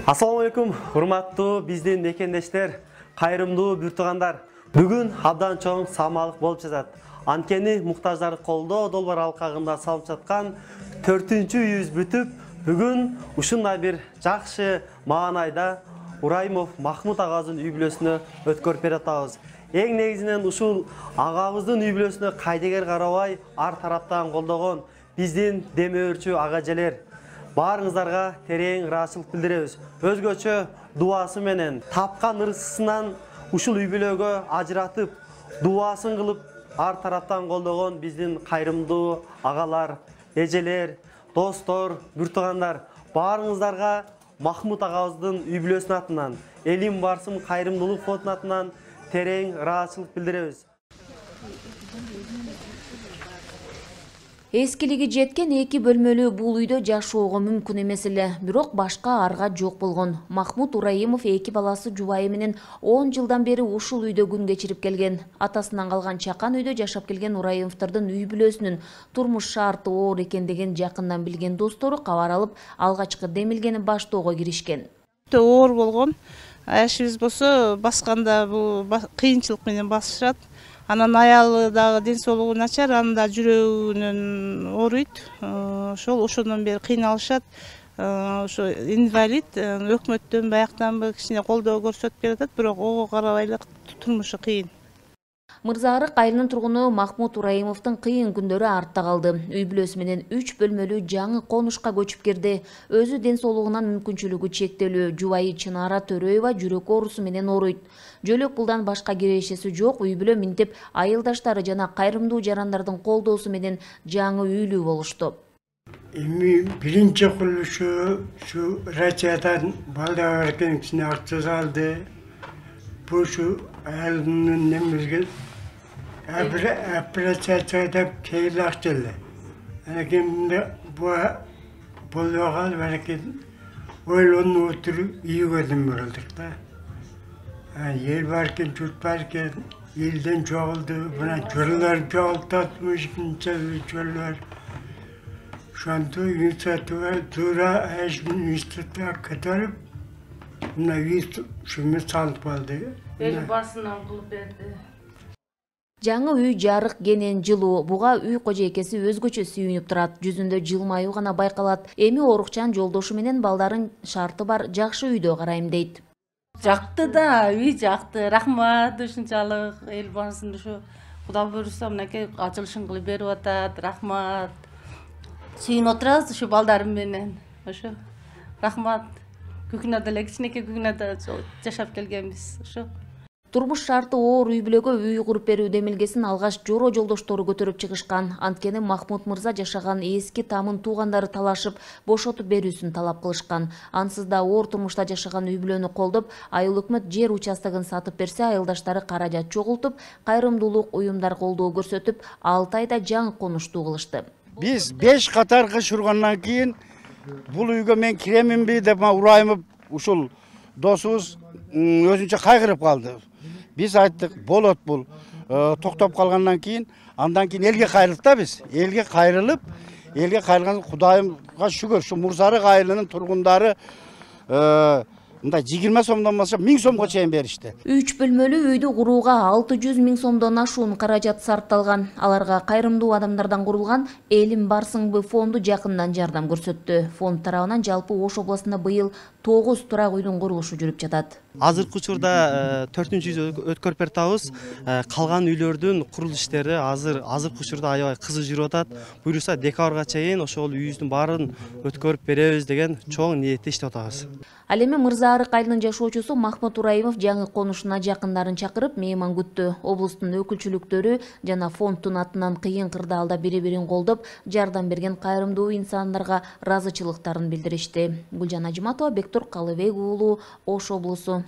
Assalamu alaikum, hurmаттуу биздин мекендештер, кайрымдуу бүртугандар. Бүгүн абдан чоң самалык болуп жатат. Анткени муктаждарды колдоо долбоор алкагында салып жаткан 4-үйүбүз бүтүп, бүгүн ушундай бир жакшы маанайда Урайымов Махмут агабыздын үй бүлөсүнө өткөрүп бере атабыз. Эң негизинен ушул агабыздын үй бүлөсүнө кайдыгер карабай ар тараптан колдогон биздин демөөрчү ага-эжелер баарыңыздарга терең ыраазычылык билдиребиз. Өзгөчө дуасы менен тапкан ырысынан ушул үй бүлөгө ажыратып, дуасын кылып ар тараптан колдогон биздин кайрымдуу агалар, эжелер, достор, бүртугандар баарыңыздарга Махмут агабыздын үй бүлөсүнүн атынан, Элим Барсым кайрымдуулук фондунун атынан терең ыраазычылык билдиребиз. Эскилиги жеткен 2 бөлмөлүү бул үйдө жашоого мүмкүн эмес эле, бирок башка арга жок болгон. Махмут Урайымов 2 баласы жубайы менен 10 жылдан бери ушул үйдө күн кечирип келген. Атасынан калган чакан үйдө жашап келген Урайымовдордун үй бүлөсүнүн турмуш шарты оор экендигин жакындан билген достору кабар алып, алгачкы демилгени баштоого киришкен. Оор болгон. Ашыбыз болсо басканда бул кыйынчылык менен басышат. Анан аялы дагы ден соолугу начар, анын да жүрөгүнөн ооруйт. Ошондон бери кыйналышат. Ошо инвалид, өкмөттөн баяктанбы кичине колдоо көрсөтүп берет, бирок ого карабай эле турмушу кыйын. Мырзаарык айылынын тургуну Махмут Урайымовдун кыйын күндөрү артта калды. Үй бүлөсү менен 3 бөлмөлүү жаңы конушка көчүп кирди. Өзү ден соолугунан мүмкүнчүлүгү чектелүү, жубайы Чынара Төрөева жүрөк оорусу менен ооруйт. Жөлөк пулдан башка кирешеси жок, үй бүлө минтип айылдаштары жана кайрымдуу жарандардын колдоосу менен жаңы үйлүү болушту. Эми биринчи курулушу şu Рачадан балдар кенсине акча салды. Bu şu ayılının nemizgin операция кейл акчалы. Анакемде bu болугал берекен ойлонуп отуруп үйгөдүм болдук да. Ел баркен, жұрт баркен, елден жоғылды, бұна жөрлер жоғылтатмыш, жөрлер. Шанты институтуға, тура институтуға көтеріп, бұна жұмыс салып алды. Элим Барсымдан кылып берди. Жаңы үй жарык кенен жылуу, буга үй кожойкеси өзгөчө сүйүнүп турат, жүзүндө жылмаюу гана байкалат. Эми орукчан жолдошу менен балдарын шарты бар жакшы үйдө карайм дейт. Жакты да, үй жакты. Рахмат ушунчалык эл барсын ушу Кудай буйруса мынакей ачылышын кылып берип атат. Рахмат. Сүйүнүп отурабыз ушу балдарым менен. Ошо. Рахмат. Күкүнада эле кичинекей күкүнада жашап келгенбиз. Ошо. Турмуш шарты оор үй бүлөгө үй куруп берүү демилгесин алгаш жоро жолдоштору көтөрүп чыгышкан. Анткени Махмут мырза жашаган эски тамын туугандары талашып, бошотуп берүүсүн талап кылышкан. Ансыз да оор турмушта жашаган үй бүлөнү колдоп, айыл өкмөт жер участогун сатып берсе, айылдаштары каражат чогултуп, кайрымдуулук уюмдар колдоо көрсөтүп, 6 айда жаңы конуштуу кылышты. Биз 5 катар кыш ургандан кийин бул үйгө мен киреминби деп Урайымов ушул досубуз өзүнчө кайгырып калды. Biz ayttık bolot bul. Toktop kalgandan keyin, andan keyin elge kayrıldık da biz. Elge kayrılgan Kudayım'a şükür şu Murzarık ailinin turgunları 20 сомдон башка 1000 сомго чейин беришти. 3 бөлмөлүү үйдү курууга 600 000 сомдон ашуун каражат сарпталган. Аларга кайрымдуу адамдардан курулган Элим Барсымбы фонду жакындан жардам көрсөттү. Фонд тарабынан жалпы Ош областында быйыл 9 турак үйдүн курулушу жүрүп жатат. Азыркы учурда 4-үйүбүздү өткөрүп берип атабыз. Калган үйлөрдүн курулуш иштери азыркы учурда аябай кызык жүрүп атат. Буйруса декабрга чейин ошол үйүбүздүн баарын өткөрүп беребиз деген чоң ниетте иштеп атабыз. Ал эми Мырзаарык айылынын жашоочусу Махмут Урайымов жаңы конушуна жакындарын чакырып мейман күттү. Облустун өкүлчүлүктөрү жана фонддун атынан кыйын кырдаалда бири-бирин колдоп, жардам берген кайрымдуу инсандарга ыраазычылыктарын билдиришти. Гүлжан Ажыматова, Бектур Калыбек уулу, Ош облусу.